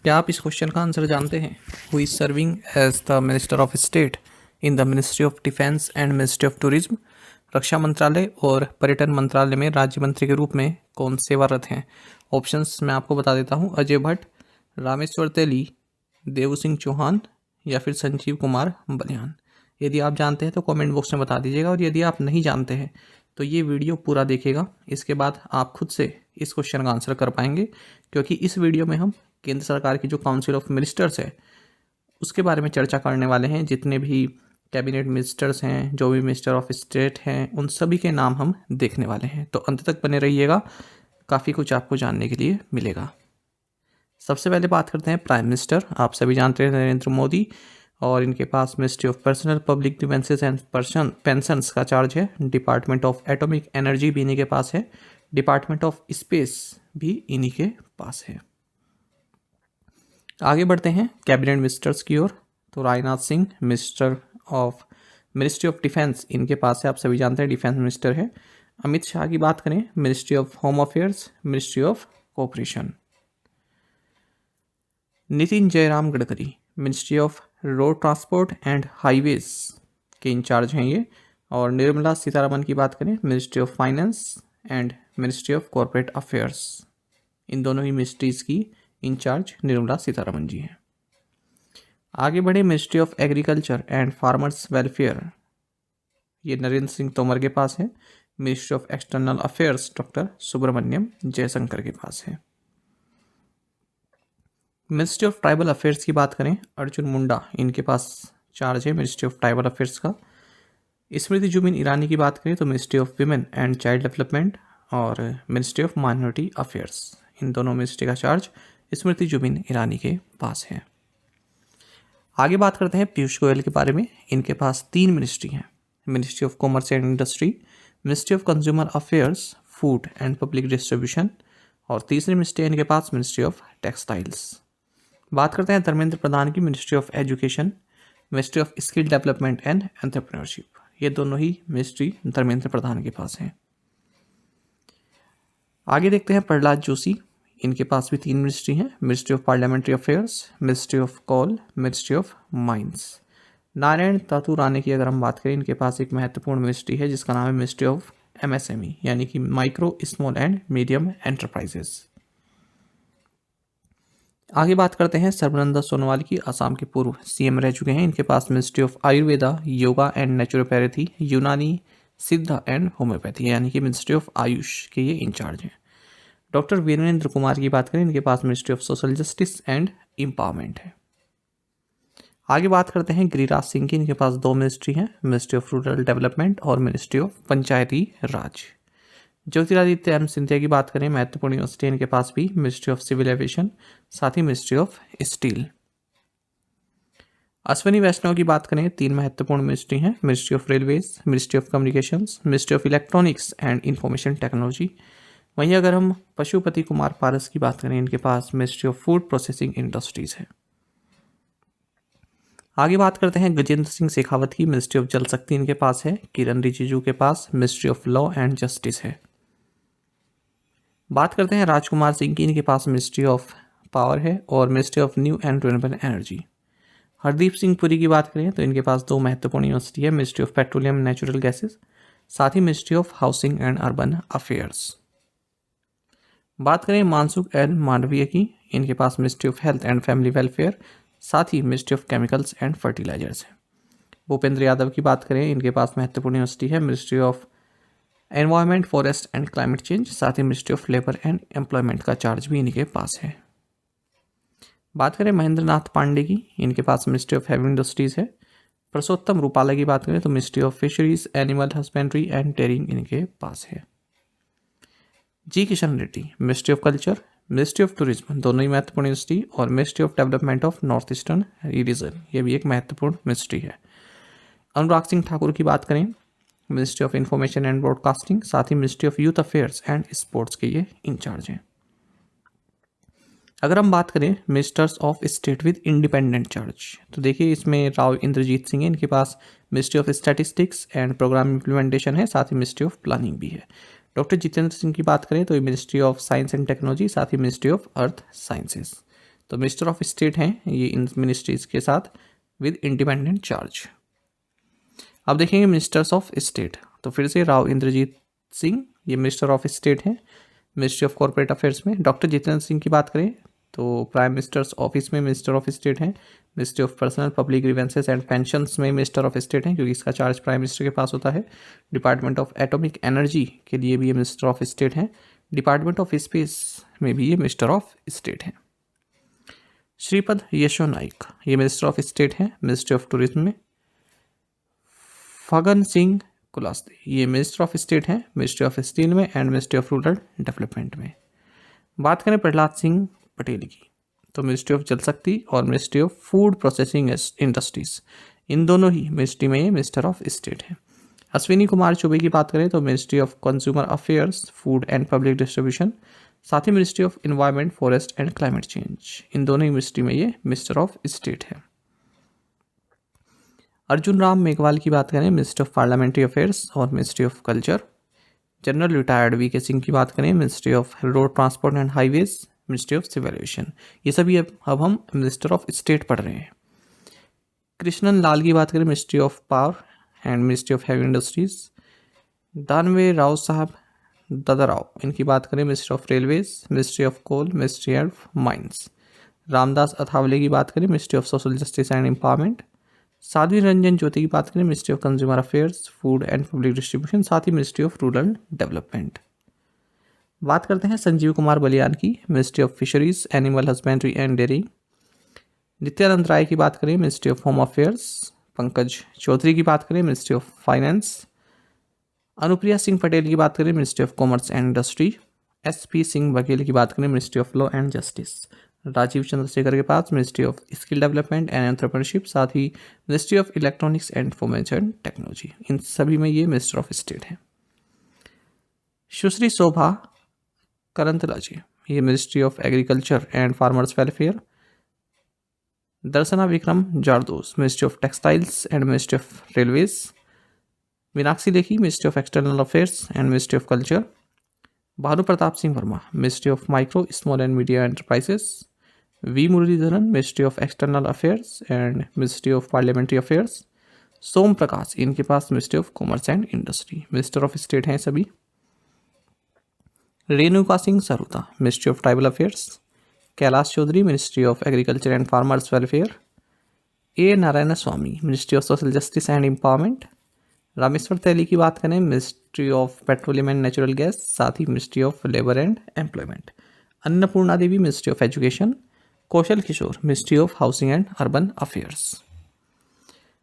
क्या आप इस क्वेश्चन का आंसर जानते हैं? Who is serving as the minister of state in the ministry of defence and ministry of tourism? रक्षा मंत्रालय और पर्यटन मंत्रालय में राज्य मंत्री के रूप में कौन सेवारत हैं? ऑप्शंस मैं आपको बता देता हूँ। अजय भट्ट, रामेश्वर तेली, देव सिंह चौहान या फिर संजीव कुमार बलियान। यदि आप जानते हैं तो कमेंट बॉक्स में बता दीजिएगा, और यदि आप नहीं जानते हैं तो ये वीडियो पूरा देखिएगा। इसके बाद आप खुद से इस क्वेश्चन का आंसर कर पाएंगे, क्योंकि इस वीडियो में हम केंद्र सरकार की जो काउंसिल ऑफ मिनिस्टर्स है उसके बारे में चर्चा करने वाले हैं। जितने भी कैबिनेट मिनिस्टर्स हैं, जो भी मिनिस्टर ऑफ स्टेट हैं, उन सभी के नाम हम देखने वाले हैं। तो अंत तक बने रहिएगा, काफ़ी कुछ आपको जानने के लिए मिलेगा। सबसे पहले बात करते हैं प्राइम मिनिस्टर। आप सभी जानते हैं नरेंद्र मोदी, और इनके पास ministry of personnel public defences and pensions का चार्ज है। डिपार्टमेंट ऑफ एटॉमिक एनर्जी भी इन्हीं के पास है। डिपार्टमेंट ऑफ स्पेस भी इन्हीं के पास है। आगे बढ़ते हैं कैबिनेट मिनिस्टर्स की ओर। तो Rajnath Singh ministry of defence इनके पास है, आप सभी जानते हैं डिफेंस मिनिस्टर है। अमित शाह की बात करें, ministry of home affairs, ministry of cooperation. Nitin Jairam Gadkari ministry of road transport and highways के इंचार्ज हैं ये। और निर्मला सीतारमण की बात करें, ministry of finance and ministry of corporate affairs. इन दोनों ही मिनिस्ट्रीज की इंचार्ज निर्मला सीतारमण जी हैं। आगे बढ़े, ministry of agriculture and farmers welfare, ये नरेंद्र सिंह तोमर के पास है। Ministry of external affairs doctor Subrahmanyam Jaishankar के पास है। मिनिस्ट्री ऑफ ट्राइबल अफेयर्स की बात करें, अर्जुन मुंडा इनके पास चार्ज है मिनिस्ट्री ऑफ ट्राइबल अफेयर्स का। स्मृति जुबिन ईरानी की बात करें तो ministry of women and child development और मिनिस्ट्री ऑफ माइनॉरिटी अफेयर्स, इन दोनों मिनिस्ट्री का चार्ज स्मृति जुबिन ईरानी के पास है। आगे बात करते हैं पीयूष गोयल के बारे में। इनके पास 3 मिनिस्ट्री हैं, ministry of commerce and industry, ministry of consumer affairs, food and public distribution, और तीसरी मिनिस्ट्री इनके पास मिनिस्ट्री ऑफ टेक्सटाइल्स। बात करते हैं धर्मेंद्र प्रधान की, ministry of education, ministry of skill development and entrepreneurship. ये दोनों ही मिनिस्ट्री धर्मेंद्र प्रधान के पास हैं। आगे देखते हैं प्रहलाद जोशी, इनके पास भी 3 मिनिस्ट्री हैं, ministry of parliamentary affairs, ministry of coal, ministry of mines. Narayan Tatu Rane की अगर हम बात करें, इनके पास एक महत्वपूर्ण मिनिस्ट्री है जिसका नाम है मिनिस्ट्री ऑफ MSME, यानी कि micro small and medium enterprises. आगे बात करते हैं सर्बानंद सोनोवाल की, असम के पूर्व CM रह चुके हैं। इनके पास ministry of Ayurveda, yoga and naturopathy, Unani, Siddha and homeopathy, यानी कि मिनिस्ट्री ऑफ आयुष के ये इंचार्ज हैं। डॉक्टर वीरेंद्र कुमार की बात करें, इनके पास ministry of social justice and empowerment है। आगे बात करते हैं गिरिराज सिंह की, इनके पास 2 मिनिस्ट्री हैं, मिनिस्ट्री ऑफ रूरल डेवलपमेंट और ministry of Panchayati Raj. Jyotiraditya M Scindia की बात करें, महत्वपूर्ण यूनिवर्सिटी इनके पास भी मिनिस्ट्री ऑफ सिविल एविएशन, साथ ही मिनिस्ट्री ऑफ स्टील। अश्विनी वैष्णव की बात करें, 3 महत्वपूर्ण मिनिस्ट्री हैं, ministry of railways, ministry of communications, ministry of electronics and information technology. वहीं अगर हम पशुपति कुमार पारस की बात करें, इनके पास ministry of food processing industries है। आगे बात करते हैं गजेंद्र सिंह शेखावत की, मिनिस्ट्री ऑफ जल शक्ति इनके पास है। किरण रिजिजू के पास ministry of law and justice है। बात करते हैं राजकुमार सिंह की, इनके पास मिनिस्ट्री ऑफ पावर है और ministry of new and renewable energy. Hardeep Singh Puri की बात करें तो इनके पास 2 महत्वपूर्ण यूनिवर्सिटी है, ministry of petroleum natural gases, साथ ही ministry of housing and urban affairs. बात करें मानसुख एल मांडविया की, इनके पास ministry of health and family welfare, साथ ही ministry of chemicals and fertilizers है। भूपेंद्र यादव की बात करें, इनके पास महत्वपूर्ण यूनिवर्सिटी है, ministry of environment, forest and climate change, साथ ही ministry of labour and employment का चार्ज भी इनके पास है। बात करें महेंद्र नाथ पांडे की, इनके पास मिनिस्ट्री ऑफ हैवी इंडस्ट्रीज है। परसोत्तम रूपाला की बात करें तो ministry of fisheries, animal husbandry and dairying इनके पास है। G Kishan Reddy, ministry of culture, ministry of tourism, दोनों ही महत्वपूर्ण मिनिस्ट्री, और ministry of development of north eastern region, ये भी एक महत्वपूर्ण मिनिस्ट्री है। अनुराग सिंह ठाकुर की बात करें, ministry of information and broadcasting, साथ ही ministry of youth affairs and sports के ये इंचार्ज हैं। अगर हम बात करें ministers of state with independent charge, तो देखिए इसमें राव इंद्रजीत सिंह है, इनके पास ministry of statistics and programme implementation है, साथ ही मिनिस्ट्री ऑफ प्लानिंग भी है। डॉक्टर जितेंद्र सिंह की बात करें तो ये ministry of science and technology, साथ ही मिनिस्ट्री ऑफ अर्थ साइंसेस। तो मिनिस्टर ऑफ स्टेट हैं ये इन मिनिस्ट्रीज के साथ विद इंडिपेंडेंट चार्ज। अब देखेंगे मिनिस्टर्स ऑफ स्टेट, तो फिर से राव इंद्रजीत सिंह ये मिनिस्टर ऑफ स्टेट हैं मिनिस्ट्री ऑफ कॉर्पोरेट अफेयर्स में। डॉक्टर जितेंद्र सिंह की बात करें तो प्राइम मिनिस्टर्स ऑफिस में मिनिस्टर ऑफ स्टेट हैं। Ministry of personnel public grievances and pensions में मिनिस्टर ऑफ स्टेट हैं क्योंकि इसका चार्ज प्राइम मिनिस्टर के पास होता है। डिपार्टमेंट ऑफ एटॉमिक एनर्जी के लिए भी ये मिनिस्टर ऑफ स्टेट हैं। डिपार्टमेंट ऑफ स्पेस में भी ये मिनिस्टर ऑफ स्टेट हैं। श्रीपद यशो नाइक ये मिनिस्टर ऑफ स्टेट हैं मिनिस्ट्री ऑफ टूरिज्म में। फगन सिंह कुलस्ते ये मिनिस्टर ऑफ स्टेट हैं मिनिस्ट्री ऑफ स्टील में and ministry of rural development में। बात करें प्रहलाद सिंह पटेल की तो मिनिस्ट्री ऑफ जल शक्ति और ministry of food processing industries, इन दोनों ही मिनिस्ट्री में ये मिनिस्टर ऑफ स्टेट हैं। अश्विनी कुमार चौबे की बात करें तो ministry of consumer affairs, food and public distribution, साथ ही ministry of environment, forest and climate change, इन दोनों ही मिनिस्ट्री में ये मिनिस्टर ऑफ स्टेट है। अर्जुन राम मेघवाल की बात करें मिनिस्ट्री ऑफ पार्लियामेंट्री अफेयर्स और ministry of culture. General retired V K Singh की बात करें ministry of road transport and highways, ministry of civil aviation. ये सभी अब हम मिनिस्टर ऑफ स्टेट पढ़ रहे हैं। कृष्णन लाल की बात करें ministry of power and ministry of heavy industries. Danve Rao Saheb Dadarao इनकी बात करें ministry of railways, ministry of coal, ministry of mines. Ramdas Athawale की बात करें ministry of social justice and empowerment. Sadhvi Ranjan Jyoti की बात करें ministry of consumer affairs, food and public distribution, साथ ही मिनिस्ट्री ऑफ रूरल डेवलपमेंट। बात करते हैं संजीव कुमार बलियान की ministry of fisheries, animal husbandry and dairy. Nityanand Rai की बात करें ministry of home affairs. Pankaj Chaudhary की बात करें ministry of finance. Anupriya Singh Patel की बात करें ministry of commerce and industry. SP Singh Baghel की बात करें ministry of law and justice. Rajeev Chandrasekhar के पास ministry of skill development and entrepreneurship, साथ ही ministry of electronics and information technology, इन सभी में ये मिनिस्टर ऑफ स्टेट हैं। सुश्री शोभा करंतलाजे ये ministry of agriculture and farmers welfare. Darshana Vikram Jardosh ministry of textiles and ministry of railways. Meenakshi Lekhi ministry of external affairs and ministry of culture. Bhanu Pratap Singh Verma ministry of micro small and medium enterprises. V Muraleedharan ministry of external affairs and ministry of parliamentary affairs. Som Prakash इनके पास ministry of commerce and industry, minister of state हैं सभी। Renuka Singh Saruta ministry of tribal affairs. Kailash Choudhary ministry of agriculture and farmers welfare. A Narayana Swamy ministry of social justice and empowerment. Rameswar Teli की बात करें ministry of petroleum and natural gas, साथ ही ministry of labour and employment. Annapurna Devi ministry of education. Kaushal Kishore ministry of housing and urban affairs.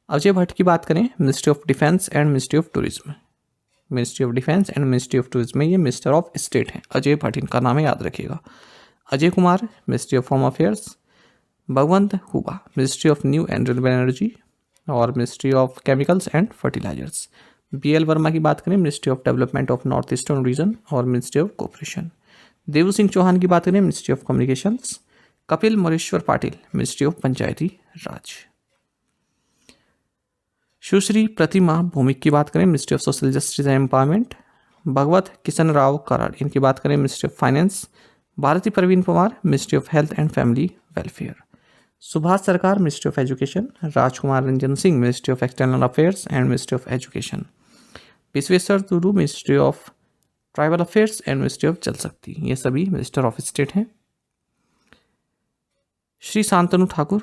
Ajay Bhatt की बात करें ministry of defence and ministry of tourism. Ministry of defence and ministry of tourism में ये minister of state हैं। अजय भट्ट इनका नाम है, याद रखिएगा। Ajay Kumar ministry of home affairs. Bhagwanth Khuba ministry of new and renewable energy और ministry of chemicals and fertilisers. BL Verma की बात करें ministry of development of north eastern region और ministry of cooperation. Dev Singh Chauhan की बात करें ministry of communications. Kapil Moreshwar Patil ministry of Panchayati Raj. Sushri Pratima Bhoumik की बात करें ministry of social justice and empowerment. Bhagwat Kishan Rao Karad इनकी बात करें ministry of finance. Bharati Pravin Pawar ministry of health and family welfare. Subhas Sarkar ministry of education. Rajkumar Ranjan Singh ministry of external affairs and ministry of education. Bishweswar Tudu ministry of tribal affairs and ministry of Jal Shakti, ये सभी minister of state हैं। श्री शांतनु ठाकुर,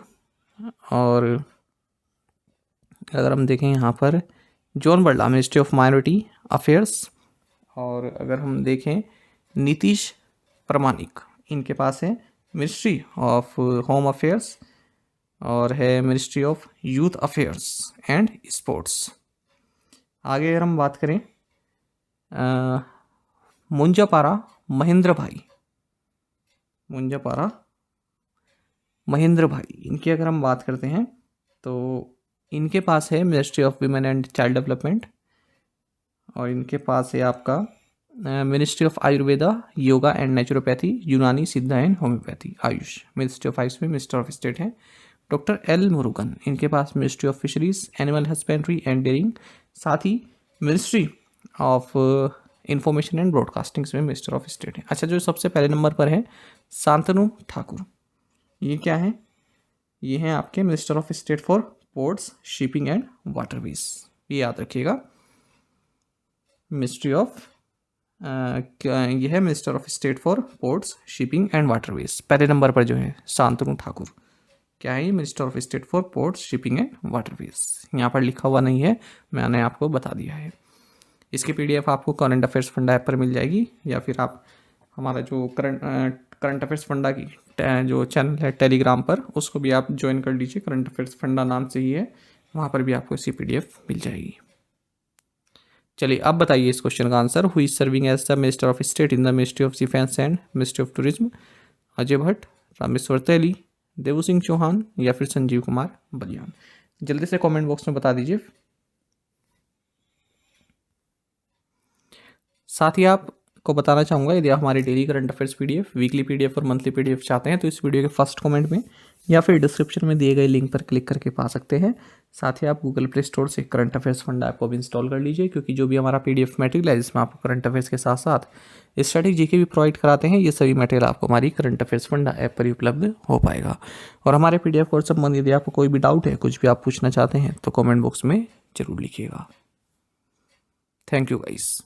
और अगर हम देखें यहाँ पर John Barla ministry of minority affairs, और अगर हम देखें नीतीश प्रमाणिक इनके पास है मिनिस्ट्री ऑफ होम अफेयर्स और है ministry of youth affairs and sports. आगे अगर हम बात करें मुंजापारा महेंद्र भाई इनकी अगर हम बात करते हैं तो इनके पास है ministry of women and child development, और इनके पास है आपका ministry of Ayurveda, yoga and naturopathy, Unani, Siddha and homoeopathy, AYUSH. Ministry of AYUSH में मिनिस्टर ऑफ स्टेट हैं डॉक्टर L मुरुगन, इनके पास ministry of fisheries, animal husbandry and dairying, साथ ही ministry of information and broadcasting में मिनिस्टर ऑफ स्टेट है। अच्छा, जो सबसे पहले नंबर पर है शांतनु ठाकुर, ये क्या है? ये हैं आपके minister of state for ports, shipping and waterways. ये याद रखिएगा, मिनिस्ट्री ऑफ ये है minister of state for ports, shipping and waterways. पहले नंबर पर जो है शांतनु ठाकुर, क्या है ये? Minister of state for ports, shipping and waterways. यहाँ पर लिखा हुआ नहीं है, मैंने आपको बता दिया है। इसकी पीडीएफ आपको करंट अफेयर्स फंडा ऐप पर मिल जाएगी, या फिर आप हमारा जो करंट अफेयर्स फंडा की जो चैनल है टेलीग्राम पर, उसको भी आप ज्वाइन कर लीजिए, करंट अफेयर्स फंडा नाम से ही है, वहाँ पर भी आपको इसकी पीडीएफ मिल जाएगी। चलिए अब बताइए इस क्वेश्चन का answer. Who is serving as the minister of state in the ministry of defence and ministry of tourism? Ajay Bhatt, Rameswar Teli, Devu Singh Chauhan या फिर संजीव कुमार बलियान? जल्दी से कमेंट बॉक्स में बता दीजिए। साथ ही आपको बताना चाहूँगा, यदि आप हमारी daily current affairs PDF, weekly PDF और मंथली पीडीएफ चाहते हैं तो इस वीडियो के फर्स्ट कमेंट में या फिर डिस्क्रिप्शन में दिए गए लिंक पर क्लिक करके पा सकते हैं। साथ ही आप गूगल प्ले स्टोर से करंट अफेयर्स फंडा ऐप को भी इंस्टॉल कर लीजिए, क्योंकि जो भी हमारा पीडीएफ मटेरियल है जिसमें आपको करंट अफेयर्स के साथ साथ स्टैटिक जीके भी प्रोवाइड कराते हैं, ये सभी मटेरियल आपको हमारी करंट अफेयर्स फंडा ऐप पर ही उपलब्ध हो पाएगा। और हमारे पीडीएफ कोर्स संबंधित यदि आपको कोई भी डाउट है, कुछ भी आप पूछना चाहते हैं तो कमेंट बॉक्स में जरूर लिखिएगा। Thank you guys.